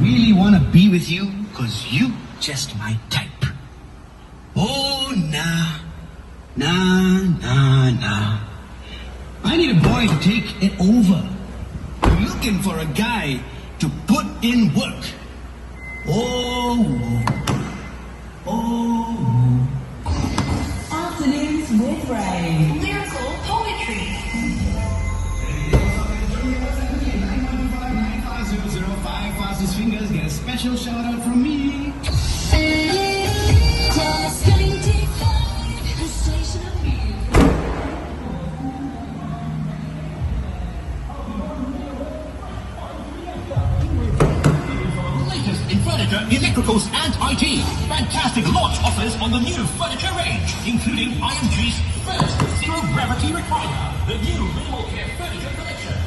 really want to be with you because you just my type. Oh, nah. I need a boy to take it over. I'm looking for a guy to put in work. Oh. Afternoons with Ray. Lyrical poetry. 915 fastest fingers get a special shout out from me. Just getting defined, a station of you. Latest in furniture, electricals and IT. Fantastic launch offers on the new furniture range, including IMG's first zero-gravity recliner, the new minimal care furniture collection.